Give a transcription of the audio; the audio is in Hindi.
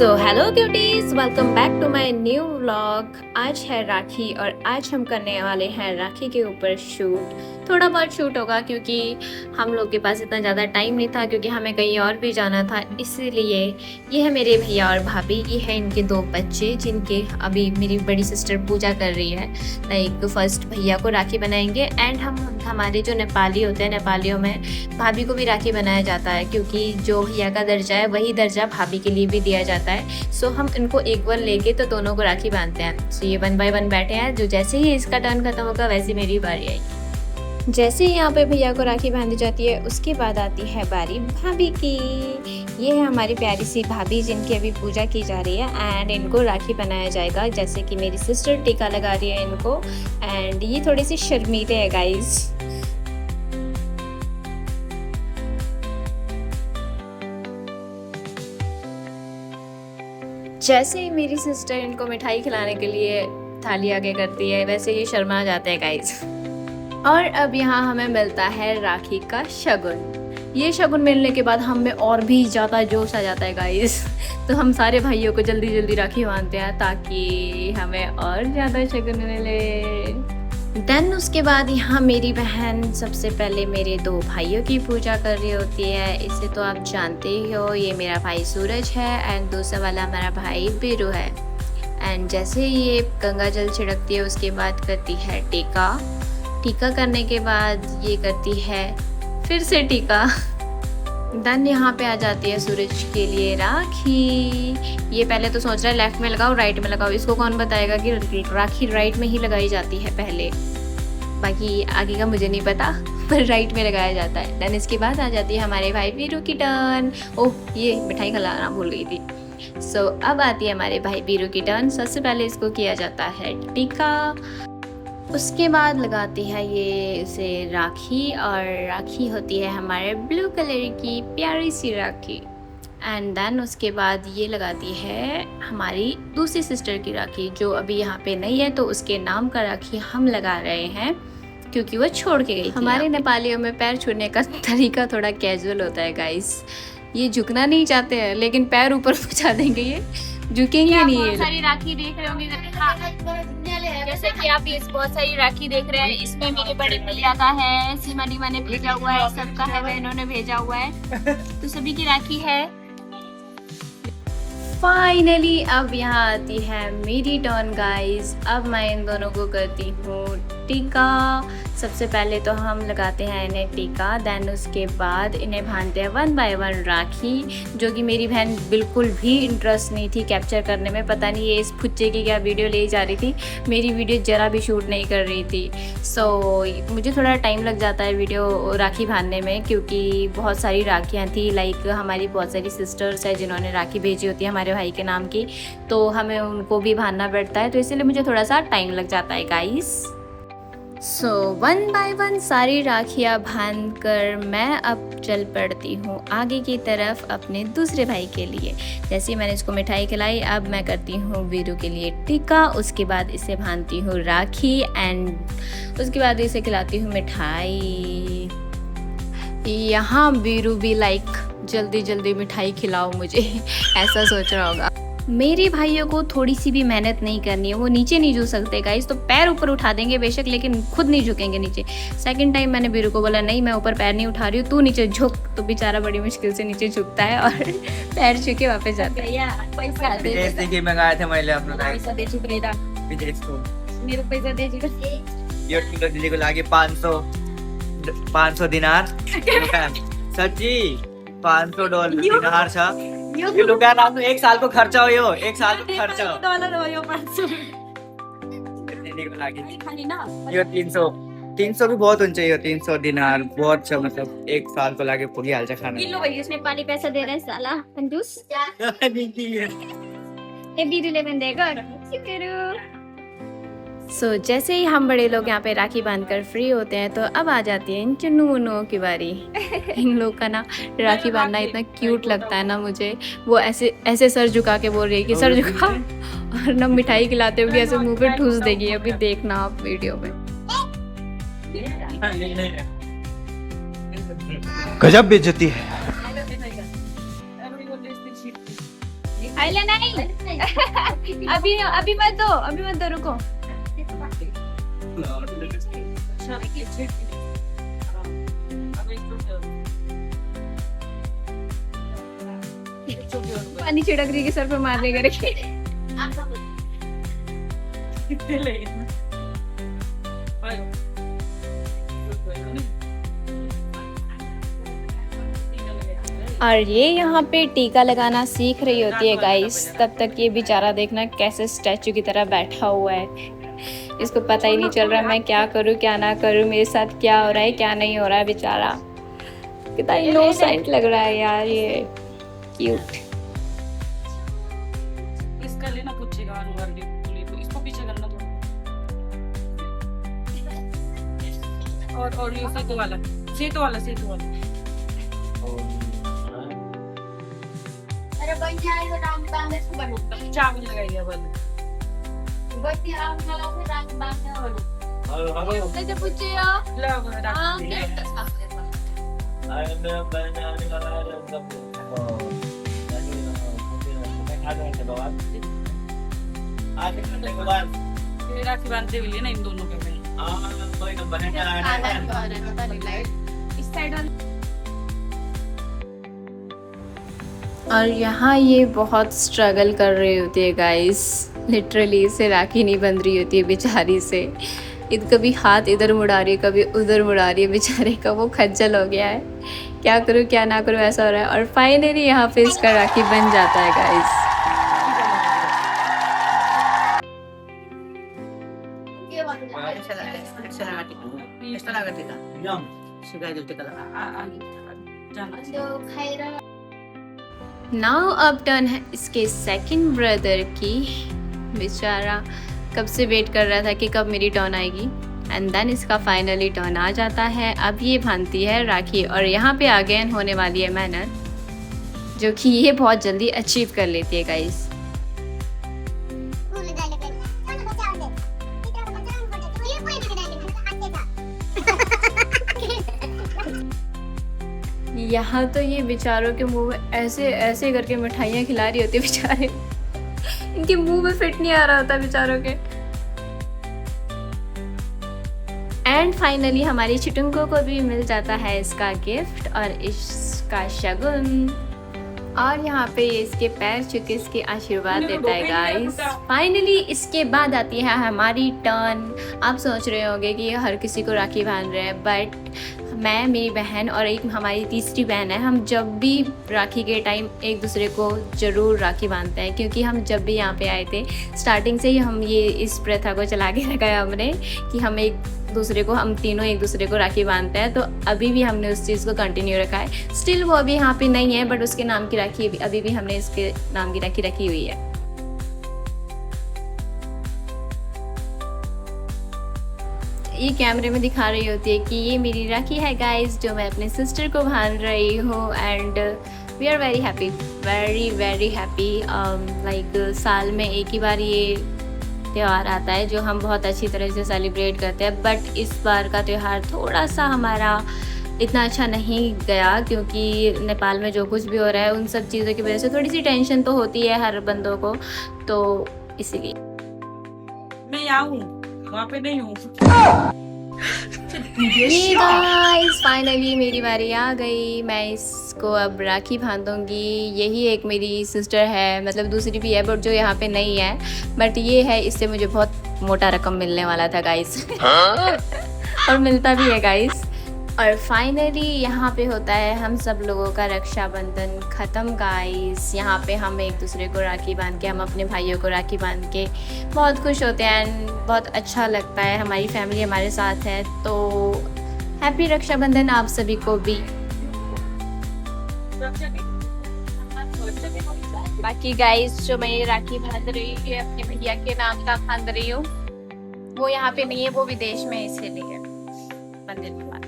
So hello cuties, welcome back to my new vlog. आज है राखी और आज हम करने वाले हैं राखी के ऊपर शूट। थोड़ा बहुत शूट होगा क्योंकि हम लोग के पास इतना ज़्यादा टाइम नहीं था, क्योंकि हमें कहीं और भी जाना था। इसीलिए ये है मेरे भैया और भाभी, ये है इनके दो बच्चे जिनके अभी मेरी बड़ी सिस्टर पूजा कर रही है। लाइक फर्स्ट भैया को राखी बनाएंगे एंड हमारे जो नेपाली होते हैं, नेपालियों में भाभी को भी राखी बनाया जाता है, क्योंकि जो भैया का दर्जा है वही दर्जा भाभी के लिए भी दिया जाता है। सो हम इनको एक बार लेके तो दोनों को राखी बांधते हैं। सो ये 1 बाय 1 बैठे हैं, जो जैसे ही इसका टर्न खत्म होगा वैसे मेरी बारी आएगी। जैसे ही यहाँ पे भैया को राखी बांधी जाती है उसके बाद आती है बारी भाभी की। ये है हमारी प्यारी सी भाभी जिनकी अभी पूजा की जा रही है एंड इनको राखी बनाया जाएगा। जैसे कि मेरी सिस्टर टीका लगा रही है इनको एंड ये थोड़ी सी शर्मीले है गाइज। जैसे ही मेरी सिस्टर इनको मिठाई खिलाने के लिए थाली आगे करती है वैसे ये शर्मा जाते हैं गाइज। और अब यहाँ हमें मिलता है राखी का शगुन। ये शगुन मिलने के बाद हम में और भी ज़्यादा जोश आ जाता है गाइस। तो हम सारे भाइयों को जल्दी जल्दी राखी बांधते हैं ताकि हमें और ज़्यादा शगुन मिले। देन उसके बाद यहाँ मेरी बहन सबसे पहले मेरे 2 भाइयों की पूजा कर रही होती है। इसे तो आप जानते ही हो, ये मेरा भाई सूरज है एंड दूसरा वाला हमारा भाई बीरू है। एंड जैसे ये गंगा जल छिड़कती है उसके बाद करती है टीका। टीका करने के बाद ये करती है फिर से टीका। देन यहाँ पे आ जाती है सूरज के लिए राखी। ये पहले तो सोच रहा है लेफ्ट में लगाओ राइट में लगाओ, इसको कौन बताएगा कि राखी राइट में ही लगाई जाती है पहले। बाकी आगे का मुझे नहीं पता, पर राइट में लगाया जाता है। देन इसके बाद आ जाती है हमारे भाई बीरू की टर्न। ओह, ये मिठाई खिलाना भूल गई थी। सो अब आती है हमारे भाई बीरू की टर्न। सबसे पहले इसको किया जाता है टीका, उसके बाद लगाती है ये इसे राखी, और राखी होती है हमारे ब्लू कलर की प्यारी सी राखी। एंड देन उसके बाद ये लगाती है हमारी दूसरी सिस्टर की राखी, जो अभी यहाँ पे नहीं है, तो उसके नाम का राखी हम लगा रहे हैं क्योंकि वो छोड़ के गई थी। हमारे नेपालियों में पैर छूने का तरीका थोड़ा कैजुअल होता है गाइस। ये झुकना नहीं चाहते हैं लेकिन पैर ऊपर पहुँचा देंगे, ये झुकेंगे नहीं। ये सारी राखी देख रहे होंगे, जैसे कि आप इस बहुत सारी राखी देख रहे हैं। इसमें मेरे बड़े भैया का है, सीमा डीमा ने भेजा हुआ है, सबका है, इन्होंने भेजा हुआ है, तो सभी की राखी है। फाइनली अब यहाँ आती है मेरी टर्न गाइस। अब मैं इन दोनों को करती हूँ टीका। सबसे पहले तो हम लगाते हैं इन्हें टीका, देन उसके बाद इन्हें बांधते हैं 1 बाय 1 राखी, जो कि मेरी बहन बिल्कुल भी इंटरेस्ट नहीं थी कैप्चर करने में। पता नहीं ये इस फुच्चे की क्या वीडियो ले जा रही थी, मेरी वीडियो जरा भी शूट नहीं कर रही थी। सो मुझे थोड़ा टाइम लग जाता है वीडियो राखी बांधने में, क्योंकि बहुत सारी राखियाँ थी। लाइक हमारी बहुत सारी सिस्टर्स है जिन्होंने राखी भेजी होती है हमारे भाई के नाम की, तो हमें उनको भी बांधना पड़ता है, तो इसलिए मुझे थोड़ा सा टाइम लग जाता है गाइस। सो 1 बाय 1 सारी राखियाँ बांध कर मैं अब चल पड़ती हूँ आगे की तरफ अपने दूसरे भाई के लिए। जैसे मैंने इसको मिठाई खिलाई, अब मैं करती हूँ वीरू के लिए टीका, उसके बाद इसे बांधती हूँ राखी एंड उसके बाद इसे खिलाती हूँ मिठाई। यहाँ वीरू भी लाइक जल्दी जल्दी मिठाई खिलाओ मुझे ऐसा सोच रहा होगा। मेरे भाइयों को थोड़ी सी भी मेहनत नहीं करनी है, वो नीचे नहीं झुक सकते गाइस, तो पैर ऊपर उठा देंगे बेशक लेकिन खुद नहीं झुकेंगे नीचे। सेकंड टाइम मैंने बीरू को बोला नहीं, मैं ऊपर पैर नहीं उठा रही हूँ, तू नीचे झुक, तो बेचारा बड़ी मुश्किल से नीचे झुकता है और पैर छू के वापस जाता है। पैसा विदेश से मंगाए थे मैंने अपना पैसा दे चुके विदेश को। मेरे पैसा दे चुके। ये किलो दीदी को लागे 500 दिनार सच्ची 500 डॉलर दिनार था। ये लोग क्या नाम, 1 साल को खर्चा हो, यो 1 साल को खर्चा हो डॉलर हो यो 500 दीदी को लागे। खाली ना ये 300 भी बहुत ऊंचे, ये 300 दिनार बहुत अच्छा, मतलब 1 साल को लागे पूरी हालचा खाना। किलो भाई इसमें पानी पैसा दे रहे हैं साला कंजूस। ये बीरू ले बंदे कर शुक्र। सो जैसे ही हम बड़े लोग यहाँ पे राखी बांधकर फ्री होते हैं तो अब आ जाती है इन चुन्नू मुन्नुओं की बारी। इन लोग का ना राखी बांधना इतना क्यूट लगता है ना मुझे। वो ऐसे ऐसे सर झुका के बोल रही है कि सर झुका, और ना मिठाई खिलाते हुए ऐसे मुंह पे ठूस देगी। अभी देखना आप वीडियो में। गजब बेइज्जती है। अरे नहीं अभी अभी मत दो रुको। पानी छिड़क रही है सर पे मारने करके। और ये यहाँ पे टीका लगाना सीख रही होती है गाइस, तब तक ये बेचारा देखना कैसे स्टैचू की तरह बैठा हुआ है। इसको पता ही नहीं चल रहा मैं क्या करूँ क्या ना करूँ, मेरे साथ क्या हो रहा है क्या नहीं हो रहा है। बेचारा कितना इनोसेंट लग रहा है यार, ये क्यूट। इसका लेना पूछेगा इसको पीछे करना थोड़ा। और ये सेतु वाला अरे बन जाएगा राम बांधे से बनो चावल लगाइए बल बत्ती राम वाला से राम बांधे बनो कैसे पूछे लव राखी बांधते हुए ना इन दोनों के में इस साइड वाले। और यहाँ ये बहुत स्ट्रगल कर रही होती है गाइस, लिटरली इसे राखी नहीं बंध रही होती है बेचारी से। कभी हाथ इधर मुड़ा रही है कभी उधर मुड़ा रही है, बेचारे का वो खज्जल हो गया है, क्या करूँ क्या ना करूँ ऐसा हो रहा है। और फाइनली यहाँ पे इसका राखी बन जाता है गाइस। नाउ अब टर्न है इसके सेकंड ब्रदर की। बेचारा कब से वेट कर रहा था कि कब मेरी टर्न आएगी, एंड देन इसका फाइनली टर्न आ जाता है। अब ये बांधती है राखी, और यहाँ पे अगेन होने वाली है मेहनत, जो कि ये बहुत जल्दी अचीव कर लेती है गाइस। यहाँ तो ये बेचारों के मुंह में ऐसे ऐसे करके मिठाइयाँ खिला रही होती है बेचारे, इनके मुंह में फिट नहीं आ रहा होता बेचारों के। एंड फाइनली हमारी चिटुंको को भी मिल जाता है इसका गिफ्ट और इसका शगुन, और यहाँ पे इसके पैर छूके इसके आशीर्वाद देता है गाइस। फाइनली इसके बाद आती है हमारी टर्न। आप सोच रहे होंगे कि हर किसी को राखी बांध रहे हैं, बट मैं, मेरी बहन और एक हमारी तीसरी बहन है, हम जब भी राखी के टाइम एक दूसरे को ज़रूर राखी बांधते हैं, क्योंकि हम जब भी यहाँ पे आए थे स्टार्टिंग से ही हम ये इस प्रथा को चला के रखा है हमने कि हम हम तीनों एक दूसरे को राखी बांधते हैं। तो अभी भी हमने उस चीज़ को कंटिन्यू रखा है। स्टिल वो अभी यहाँ पे नहीं है, बट उसके नाम की राखी अभी भी हमने इसके नाम की राखी रखी हुई है। ये कैमरे में दिखा रही होती है कि ये मेरी राखी है गाइस, जो मैं अपने सिस्टर को बांध रही हूँ। And we are very happy, very happy. Like साल में एक ही बार ये त्यौहार आता है जो हम बहुत अच्छी तरह से सेलिब्रेट करते हैं, बट इस बार का त्यौहार थोड़ा सा हमारा इतना अच्छा नहीं गया, क्योंकि नेपाल में जो कुछ भी हो रहा है उन सब चीज़ों की वजह से थोड़ी सी टेंशन तो होती है हर बंदों को, तो इसीलिए मैं यहाँ हूँ, वहाँ पे नहीं हूँ। ये गाइस फाइनली मेरी बारी आ गई, मैं इसको अब राखी बांधूंगी। यही एक मेरी सिस्टर है, मतलब दूसरी भी है बट जो यहाँ पे नहीं है, बट ये है, इससे मुझे बहुत मोटा रकम मिलने वाला था गाइस और मिलता भी है गाइस। और फाइनली यहाँ पे होता है हम सब लोगों का रक्षाबंधन ख़त्म गाइस। यहाँ पे हम एक दूसरे को राखी बांध के, हम अपने भाइयों को राखी बांध के बहुत खुश होते हैं एंड बहुत अच्छा लगता है, हमारी फैमिली हमारे साथ है। तो हैप्पी रक्षाबंधन आप सभी को भी। बाकी गाइस जो मैं ये राखी बांध रही हूँ, अपने भैया के नाम का बांध रही हूँ, वो यहाँ पे नहीं है, वो विदेश में, इसीलिए मंदिर में।